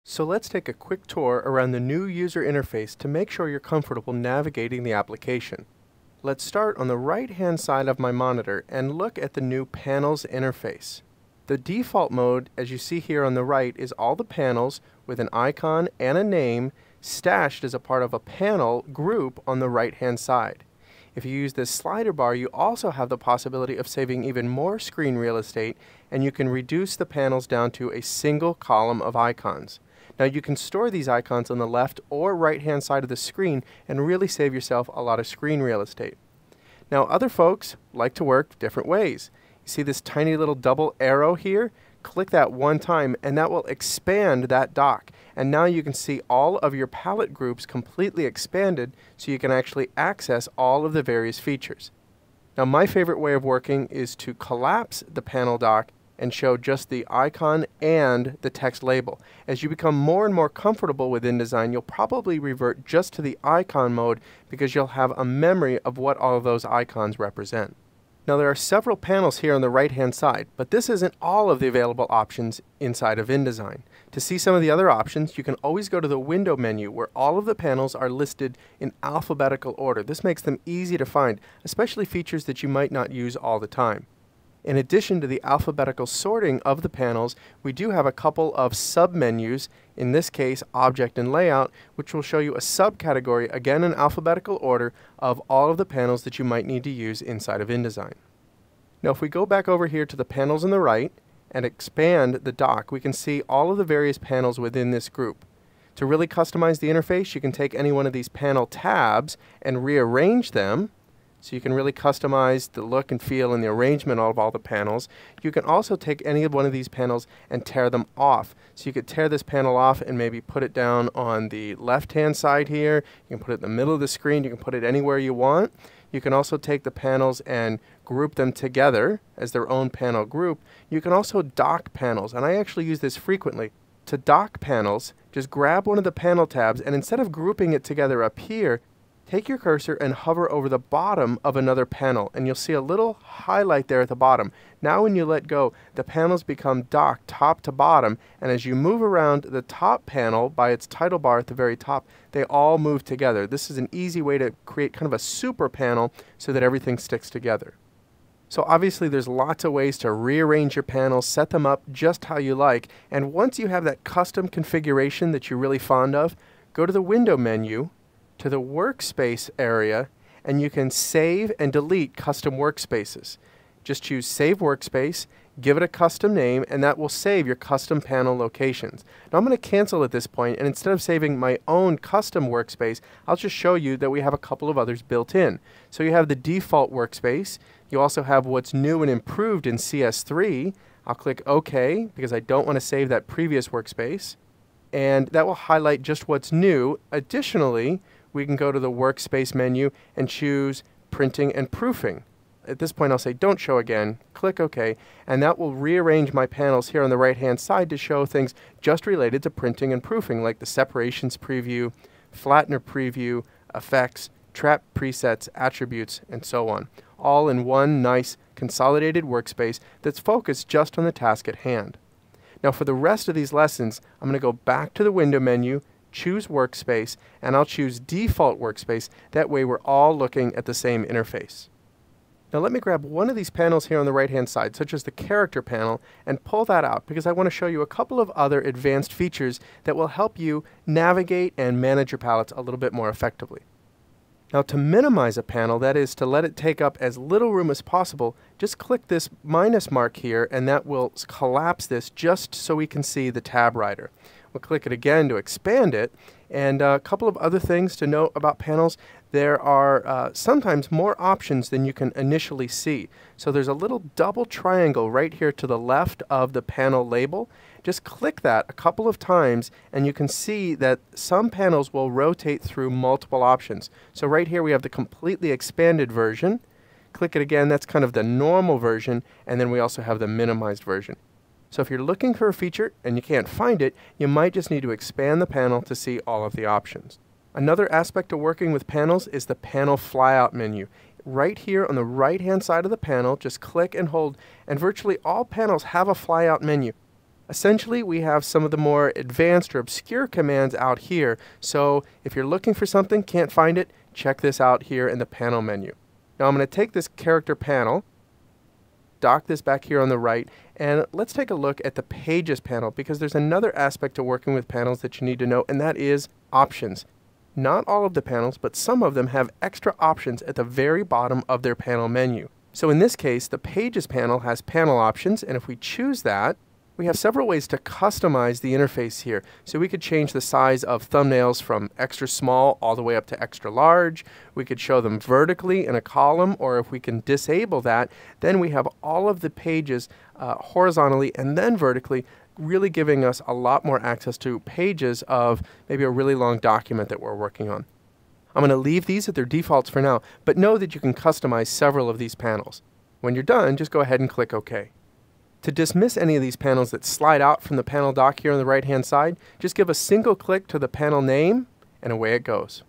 So let's take a quick tour around the new user interface to make sure you're comfortable navigating the application. Let's start on the right-hand side of my monitor and look at the new Panels interface. The default mode, as you see here on the right, is all the panels with an icon and a name stashed as a part of a panel group on the right-hand side. If you use this slider bar, you also have the possibility of saving even more screen real estate, and you can reduce the panels down to a single column of icons. Now you can store these icons on the left or right-hand side of the screen and really save yourself a lot of screen real estate. Now other folks like to work different ways. You see this tiny little double arrow here? Click that one time and that will expand that dock. And now you can see all of your palette groups completely expanded so you can actually access all of the various features. Now my favorite way of working is to collapse the panel dock and show just the icon and the text label. As you become more and more comfortable with InDesign, you'll probably revert just to the icon mode because you'll have a memory of what all of those icons represent. Now there are several panels here on the right-hand side, but this isn't all of the available options inside of InDesign. To see some of the other options, you can always go to the Window menu where all of the panels are listed in alphabetical order. This makes them easy to find, especially features that you might not use all the time. In addition to the alphabetical sorting of the panels, we do have a couple of sub-menus, in this case Object and Layout, which will show you a subcategory, again in alphabetical order, of all of the panels that you might need to use inside of InDesign. Now if we go back over here to the panels on the right and expand the dock, we can see all of the various panels within this group. To really customize the interface, you can take any one of these panel tabs and rearrange them. So you can really customize the look and feel and the arrangement of all the panels. You can also take any one of these panels and tear them off. So you could tear this panel off and maybe put it down on the left-hand side here. You can put it in the middle of the screen. You can put it anywhere you want. You can also take the panels and group them together as their own panel group. You can also dock panels, and I actually use this frequently. To dock panels, just grab one of the panel tabs, and instead of grouping it together up here, take your cursor and hover over the bottom of another panel, and you'll see a little highlight there at the bottom. Now when you let go, the panels become docked top to bottom, and as you move around the top panel by its title bar at the very top, they all move together. This is an easy way to create kind of a super panel so that everything sticks together. So obviously there's lots of ways to rearrange your panels, set them up just how you like, and once you have that custom configuration that you're really fond of, go to the Window menu, to the Workspace area, and you can save and delete custom workspaces. Just choose Save Workspace, give it a custom name, and that will save your custom panel locations. Now I'm going to cancel at this point, and instead of saving my own custom workspace, I'll just show you that we have a couple of others built in. So you have the default workspace. You also have what's new and improved in CS3. I'll click OK because I don't want to save that previous workspace. And that will highlight just what's new. Additionally, we can go to the Workspace menu and choose Printing and Proofing. At this point I'll say don't show again, click OK, and that will rearrange my panels here on the right hand side to show things just related to printing and proofing, like the separations preview, flattener preview, effects, trap presets, attributes, and so on, all in one nice consolidated workspace that's focused just on the task at hand. Now for the rest of these lessons, I'm going to go back to the Window menu, choose Workspace, and I'll choose Default Workspace. That way we're all looking at the same interface. Now let me grab one of these panels here on the right-hand side, such as the Character panel, and pull that out because I want to show you a couple of other advanced features that will help you navigate and manage your palettes a little bit more effectively. Now to minimize a panel, that is to let it take up as little room as possible, just click this minus mark here and that will collapse this just so we can see the tab writer. We'll click it again to expand it, and a couple of other things to note about panels. There are sometimes more options than you can initially see. So there's a little double triangle right here to the left of the panel label. Just click that a couple of times and you can see that some panels will rotate through multiple options. So right here we have the completely expanded version. Click it again, that's kind of the normal version, and then we also have the minimized version. So if you're looking for a feature and you can't find it, you might just need to expand the panel to see all of the options. Another aspect of working with panels is the panel flyout menu. Right here on the right hand side of the panel, just click and hold, and virtually all panels have a flyout menu. Essentially, we have some of the more advanced or obscure commands out here, so if you're looking for something, can't find it, check this out here in the panel menu. Now I'm going to take this character panel, dock this back here on the right, and let's take a look at the Pages panel, because there's another aspect to working with panels that you need to know, and that is options. Not all of the panels, but some of them have extra options at the very bottom of their panel menu. So in this case, the Pages panel has panel options, and if we choose that, we have several ways to customize the interface here. So we could change the size of thumbnails from extra small all the way up to extra large. We could show them vertically in a column, or if we can disable that, then we have all of the pages horizontally and then vertically, really giving us a lot more access to pages of maybe a really long document that we're working on. I'm going to leave these at their defaults for now, but know that you can customize several of these panels. When you're done, just go ahead and click OK. To dismiss any of these panels that slide out from the panel dock here on the right-hand side, just give a single click to the panel name, and away it goes.